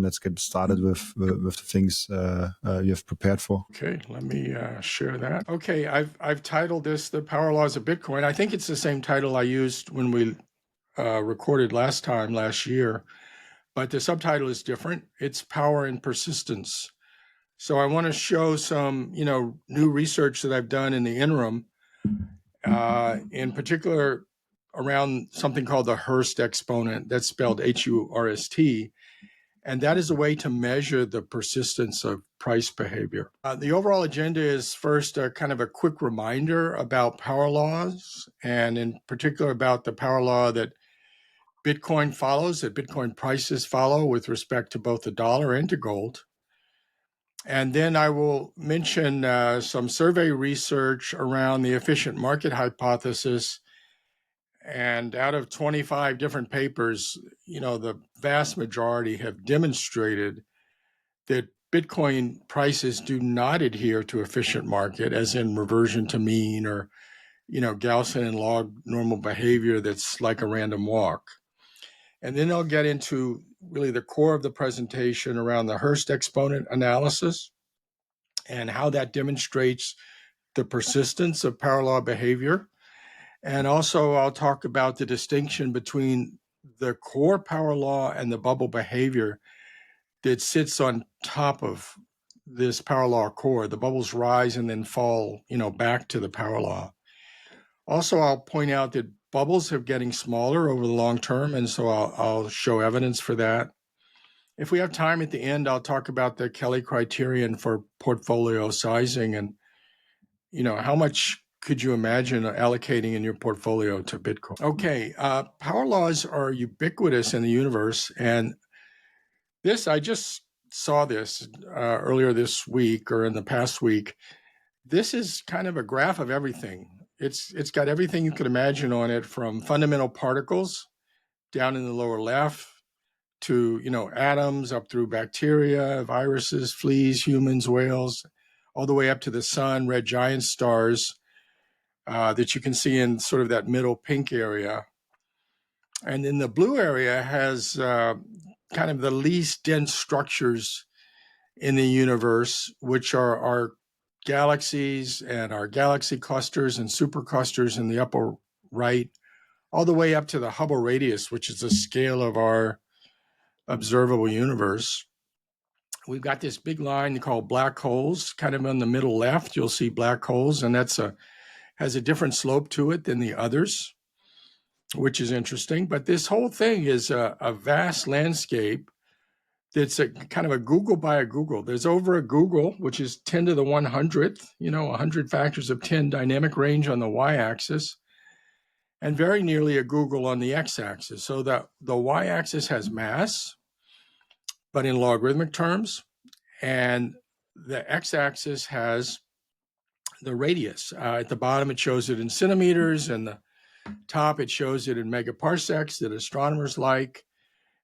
let's get started with the things you have prepared for. Okay, let me share that. Okay, I've titled this "The Power Laws of Bitcoin." I think it's the same title I used when we recorded last year, but the subtitle is different. It's Power and Persistence. So I want to show some, new research that I've done in the interim, in particular around something called the Hurst exponent. That's spelled Hurst. And that is a way to measure the persistence of price behavior. The overall agenda is first kind of a quick reminder about power laws, and in particular about the power law that Bitcoin follows, that Bitcoin prices follow with respect to both the dollar and to gold. And then I will mention some survey research around the efficient market hypothesis. And out of 25 different papers, the vast majority have demonstrated that Bitcoin prices do not adhere to efficient market, as in reversion to mean or, Gaussian and log normal behavior that's like a random walk. And then I'll get into really the core of the presentation around the Hurst exponent analysis and how that demonstrates the persistence of power law behavior. And also I'll talk about the distinction between the core power law and the bubble behavior that sits on top of this power law core. The bubbles rise and then fall, back to the power law. Also, I'll point out that bubbles are getting smaller over the long term, and so I'll show evidence for that. If we have time at the end, I'll talk about the Kelly criterion for portfolio sizing and, how much could you imagine allocating in your portfolio to Bitcoin? Okay, power laws are ubiquitous in the universe, and I just saw this earlier this week or in the past week. This is kind of a graph of everything. It's got everything you could imagine on it, from fundamental particles down in the lower left to, atoms up through bacteria, viruses, fleas, humans, whales, all the way up to the sun, red giant stars that you can see in sort of that middle pink area. And then the blue area has kind of the least dense structures in the universe, which are our galaxies and our galaxy clusters and superclusters in the upper right, all the way up to the Hubble radius, which is the scale of our observable universe. We've got this big line called black holes, kind of on the middle left. You'll see black holes, and has a different slope to it than the others, which is interesting. But this whole thing is a vast landscape. It's a kind of a Google by a Google. There's over a Google, which is 10 to the 100th, 100 factors of 10 dynamic range on the y-axis, and very nearly a Google on the x-axis. So the y-axis has mass, but in logarithmic terms, and the x-axis has the radius. At the bottom, it shows it in centimeters, and the top, it shows it in megaparsecs that astronomers like.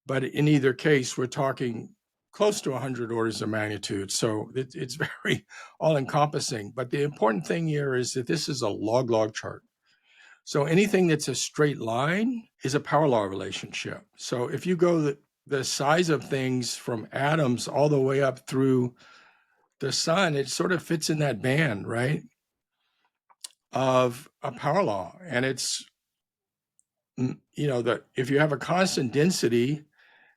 But in either case, we're talking close to 100 orders of magnitude. So it's very all-encompassing. But the important thing here is that this is a log-log chart. So anything that's a straight line is a power law relationship. So if you go the size of things from atoms all the way up through the sun, it sort of fits in that band, right, of a power law. And it's, that if you have a constant density,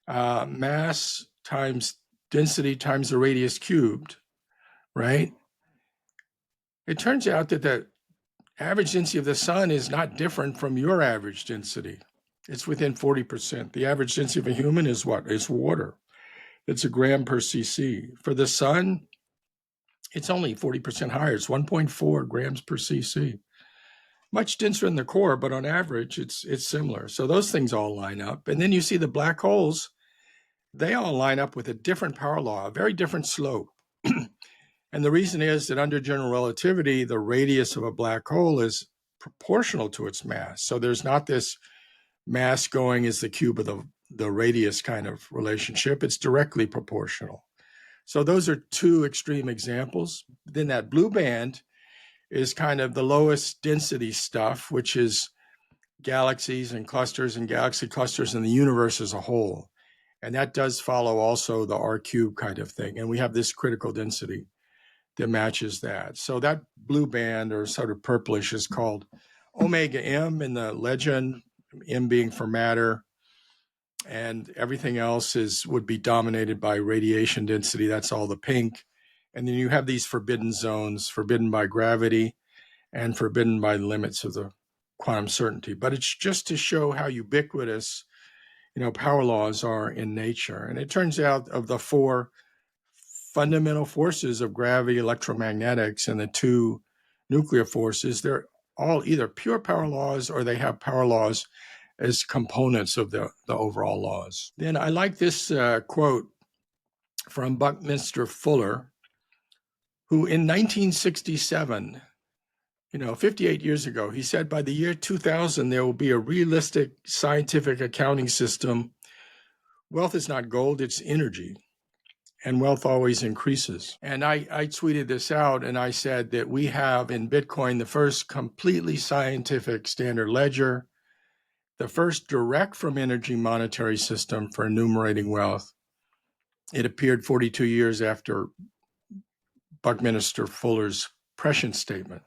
mass times density times the radius cubed, right? It turns out that the average density of the sun is not different from your average density. It's within 40%. The average density of a human is what? It's water. It's a gram per cc. For the sun, it's only 40% higher. It's 1.4 grams per cc. Much denser in the core, but on average, it's similar. So those things all line up. And then you see the black holes. They all line up with a different power law, a very different slope. And the reason is that under general relativity, the radius of a black hole is proportional to its mass. So there's not this mass going as the cube of the radius kind of relationship. It's directly proportional. So those are two extreme examples. Then that blue band is kind of the lowest density stuff, which is galaxies and galaxy clusters in the universe as a whole. And that does follow also the R cube kind of thing. And we have this critical density that matches that. So that blue band, or sort of purplish, is called omega M in the legend, M being for matter, and everything else would be dominated by radiation density. That's all the pink. And then you have these forbidden zones, forbidden by gravity and forbidden by the limits of the quantum certainty. But it's just to show how ubiquitous, power laws are in nature. And it turns out, of the four fundamental forces of gravity, electromagnetics, and the two nuclear forces, they're all either pure power laws or they have power laws as components of the overall laws. Then I like this quote from Buckminster Fuller, who in 1967, 58 years ago, he said, by the year 2000, there will be a realistic scientific accounting system. Wealth is not gold, it's energy. And wealth always increases. And I tweeted this out, and I said that we have in Bitcoin the first completely scientific standard ledger, the first direct from energy monetary system for enumerating wealth. It appeared 42 years after Buckminster Fuller's prescient statement.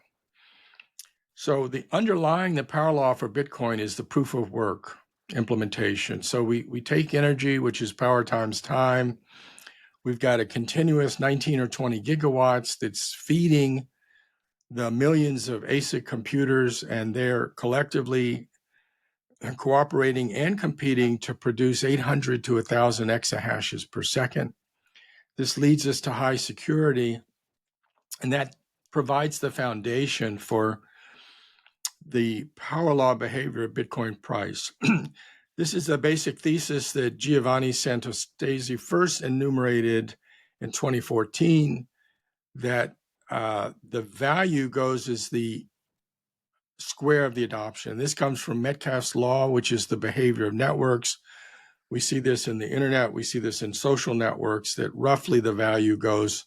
So the underlying the power law for Bitcoin is the proof of work implementation. So we take energy, which is power times time. We've got a continuous 19 or 20 gigawatts that's feeding the millions of ASIC computers, and they're collectively cooperating and competing to produce 800 to 1,000 exahashes per second. This leads us to high security, and that provides the foundation for the power law behavior of Bitcoin price. This is the basic thesis that Giovanni Santostesi first enumerated in 2014, that the value goes as the square of the adoption. This comes from Metcalfe's law, which is the behavior of networks. We see this in the internet. We see this in social networks, that roughly the value goes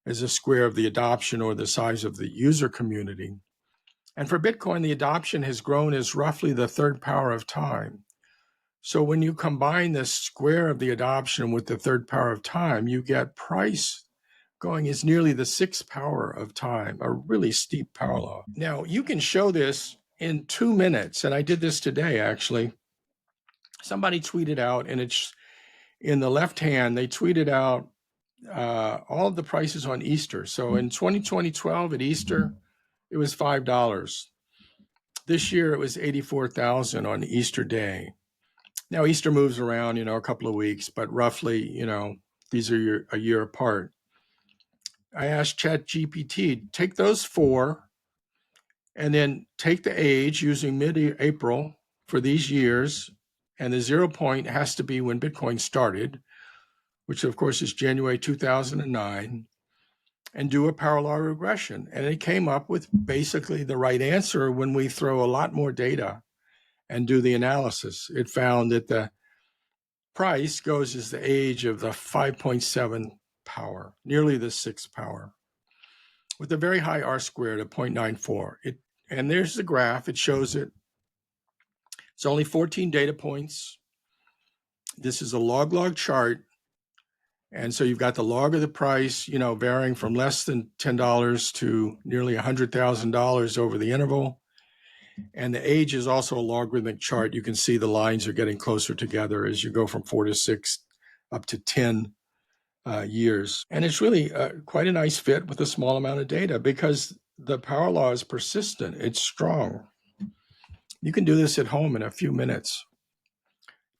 as a square of the adoption or the size of the user community. And for Bitcoin, the adoption has grown as roughly the third power of time. So when you combine the square of the adoption with the third power of time, you get price going as nearly the sixth power of time, a really steep power law. Now, you can show this in 2 minutes, and I did this today, actually. Somebody tweeted out, and it's in the left hand, they tweeted out all of the prices on Easter. So in 2012 at Easter, it was $5. This year, it was 84,000 on Easter Day. Now, Easter moves around, a couple of weeks, but roughly, these are a year apart. I asked ChatGPT, take those four and then take the age using mid-April for these years, and the 0 point has to be when Bitcoin started, which of course is January 2009, and do a power law regression. And it came up with basically the right answer when we throw a lot more data and do the analysis. It found that the price goes as the age of the 5.7 power, nearly the sixth power, with a very high R squared of 0.94. And there's the graph. It shows it. It's only 14 data points. This is a log chart. And so you've got the log of the price, varying from less than $10 to nearly $100,000 over the interval. And the age is also a logarithmic chart. You can see the lines are getting closer together as you go from 4 to 6 up to 10 years. And it's really quite a nice fit with a small amount of data, because the power law is persistent. It's strong. You can do this at home in a few minutes.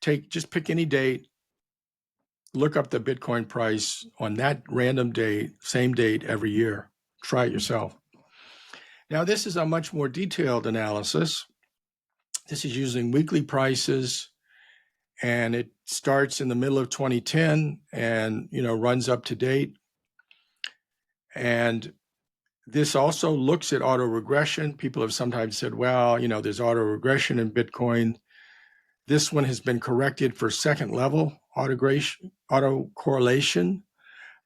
Just pick any date, look up the Bitcoin price on that random date, same date every year. Try it yourself. Now, this is a much more detailed analysis. This is using weekly prices, and it starts in the middle of 2010 and, runs up to date. And this also looks at auto regression. People have sometimes said, well, there's auto regression in Bitcoin. This one has been corrected for second level autocorrelation,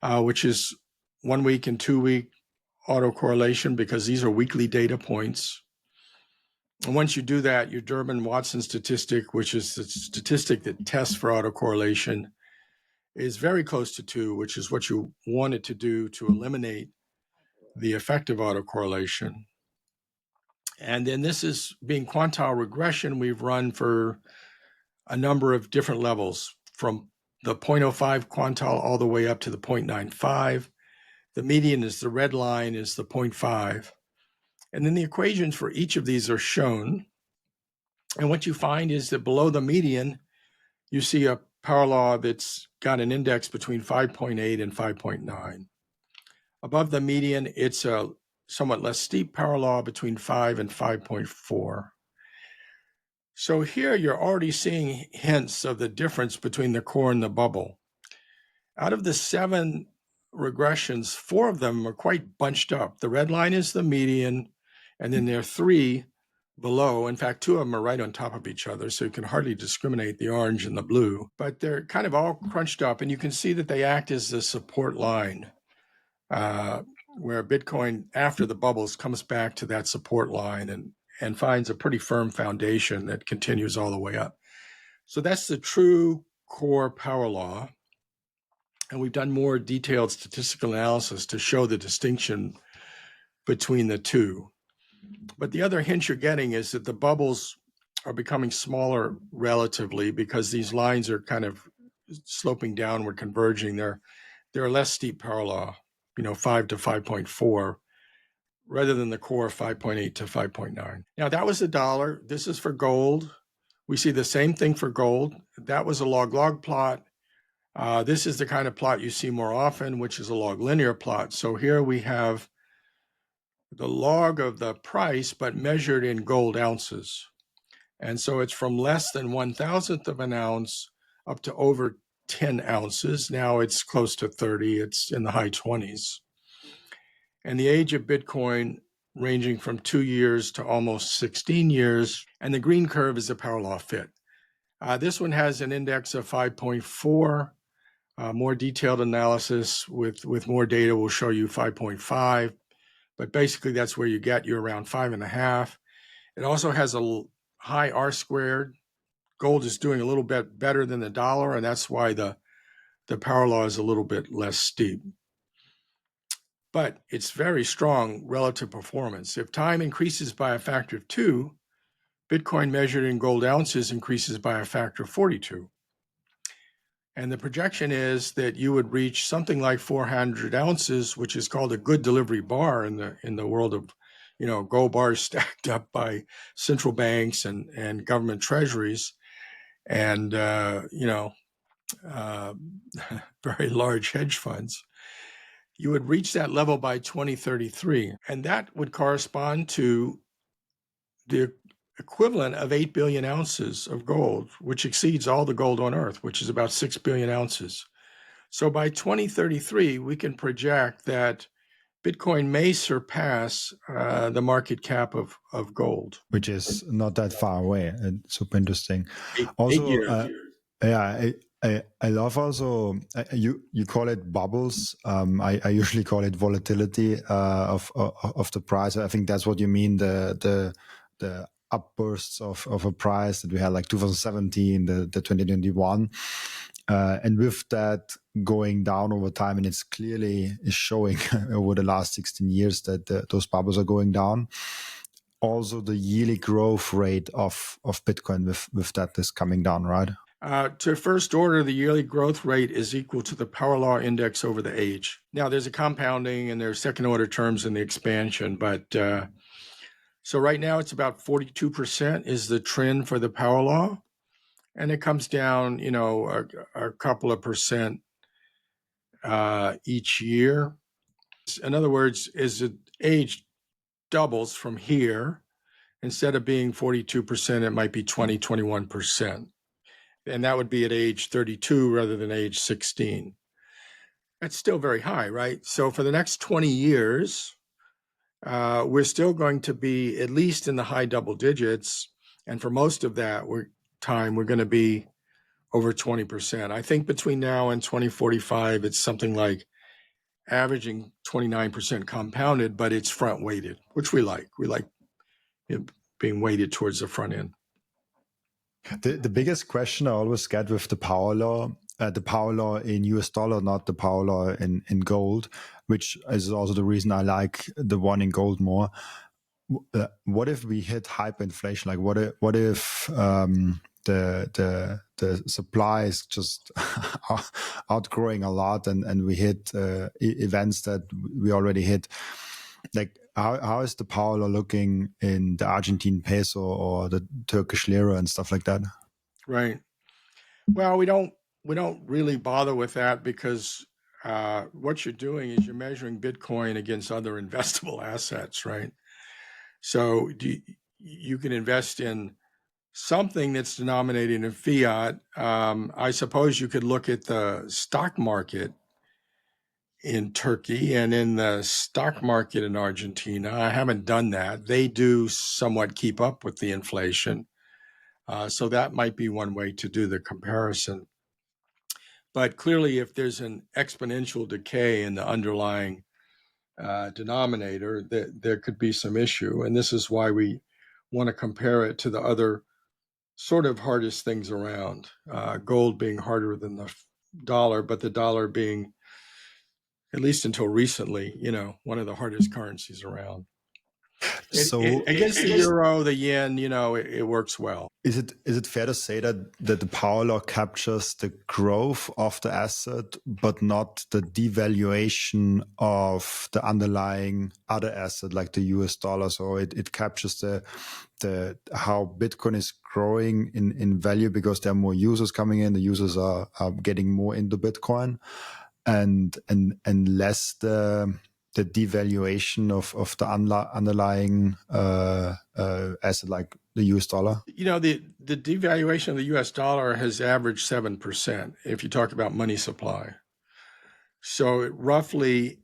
which is 1 week and 2 week autocorrelation, because these are weekly data points. And once you do that, your Durbin-Watson statistic, which is the statistic that tests for autocorrelation, is very close to 2, which is what you want it to do to eliminate the effect of autocorrelation. And then this is being quantile regression we've run for a number of different levels, from the 0.05 quantile all the way up to the 0.95. The median is the red line, is the 0.5. And then the equations for each of these are shown. And what you find is that below the median, you see a power law that's got an index between 5.8 and 5.9. Above the median, it's a somewhat less steep power law between 5 and 5.4. So here you're already seeing hints of the difference between the core and the bubble. Out of the 7 regressions, 4 of them are quite bunched up. The red line is the median, and then there are 3 below. In fact, 2 of them are right on top of each other, so you can hardly discriminate the orange and the blue. But they're kind of all crunched up, and you can see that they act as the support line, where Bitcoin, after the bubbles, comes back to that support line and finds a pretty firm foundation that continues all the way up. So that's the true core power law. And we've done more detailed statistical analysis to show the distinction between the two. But the other hint you're getting is that the bubbles are becoming smaller relatively because these lines are kind of sloping downward, converging. They're a less steep power law, 5 to 5.4, rather than the core 5.8 to 5.9. Now, that was the dollar. This is for gold. We see the same thing for gold. That was a log-log plot. This is the kind of plot you see more often, which is a log linear plot. So here we have the log of the price, but measured in gold ounces. And so it's from less than 1,000th of an ounce up to over 10 ounces. Now it's close to 30. It's in the high 20s. And the age of Bitcoin ranging from 2 years to almost 16 years. And the green curve is the power law fit. This one has an index of 5.4. More detailed analysis with more data will show you 5.5. But basically, that's where you get. You're around 5.5. It also has a high R squared. Gold is doing a little bit better than the dollar, and that's why the power law is a little bit less steep. But it's very strong relative performance. If time increases by a factor of 2, Bitcoin measured in gold ounces increases by a factor of 42. And the projection is that you would reach something like 400 ounces, which is called a good delivery bar in the world of, gold bars stacked up by central banks and government treasuries, and very large hedge funds. You would reach that level by 2033, and that would correspond to the equivalent of 8 billion ounces of gold, which exceeds all the gold on Earth, which is about 6 billion ounces. So by 2033, we can project that Bitcoin may surpass the market cap of gold. Which is not that far away. And super interesting. 8 years. I love also, you call it bubbles. I usually call it volatility of the price. I think that's what you mean, the upbursts of a price that we had like 2017, the 2021. And with that going down over time, and it's clearly showing over the last 16 years that those bubbles are going down. Also, the yearly growth rate of Bitcoin with that is coming down, right? To first order, the yearly growth rate is equal to the power law index over the age. Now, there's a compounding and there's second order terms in the expansion, but so right now it's about 42% is the trend for the power law. And it comes down, a couple of percent each year. In other words, as the age doubles from here, instead of being 42%, it might be 21%. And that would be at age 32 rather than age 16. That's still very high, right? So for the next 20 years, we're still going to be at least in the high double digits. And for most of that time, we're going to be over 20%. I think between now and 2045, it's something like averaging 29% compounded, but it's front weighted, which we like. We like being weighted towards the front end. The biggest question I always get with the power law in US dollar, not the power law in gold, which is also the reason I like the one in gold more. What if we hit hyperinflation? Like what if the supply is just outgrowing a lot, and we hit events that we already hit? Like how is the power law looking in the Argentine peso or the Turkish lira and stuff like that? Right. Well, we don't really bother with that because what you're doing is you're measuring Bitcoin against other investable assets, right? So you can invest in something that's denominated in fiat. I suppose you could look at the stock market in Turkey and in the stock market in Argentina. I haven't done that. They do somewhat keep up with the inflation. So that might be one way to do the comparison. But clearly, if there's an exponential decay in the underlying denominator, there could be some issue. And this is why we want to compare it to the other sort of hardest things around, gold being harder than the dollar, but the dollar being, at least until recently, one of the hardest currencies around. So Against the euro, the yen, it works well. Is it fair to say that the power law captures the growth of the asset, but not the devaluation of the underlying other asset, like the US dollar? So it captures the how Bitcoin is growing in value because there are more users coming in. The users are getting more into Bitcoin, and less the devaluation of the underlying asset, like the US dollar. The devaluation of the US dollar has averaged 7% if you talk about money supply. So roughly,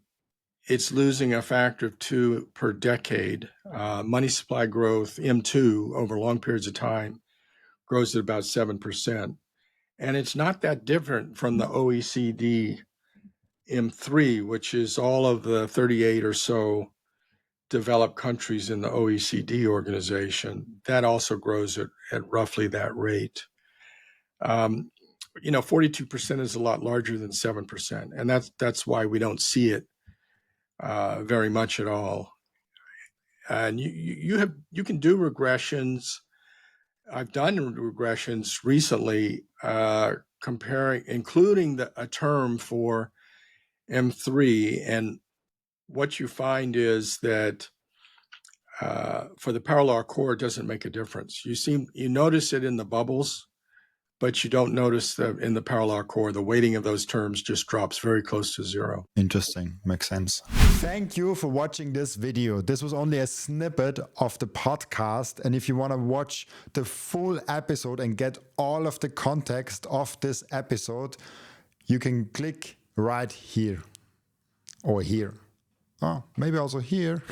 it's losing a factor of 2 per decade. Money supply growth, M2, over long periods of time, grows at about 7%. And it's not that different from the OECD M3, which is all of the 38 or so developed countries in the OECD organization. That also grows at roughly that rate. 42% is a lot larger than 7%, and that's why we don't see it very much at all. And you can do regressions. I've done regressions recently, including a term for M3, and what you find is that for the power law core, it doesn't make a difference. You notice it in the bubbles, but you don't notice that in the power law core. The weighting of those terms just drops very close to zero. Interesting. Makes sense. Thank you for watching this video. This was only a snippet of the podcast. And if you want to watch the full episode and get all of the context of this episode, you can click right here or here. Oh, maybe also here.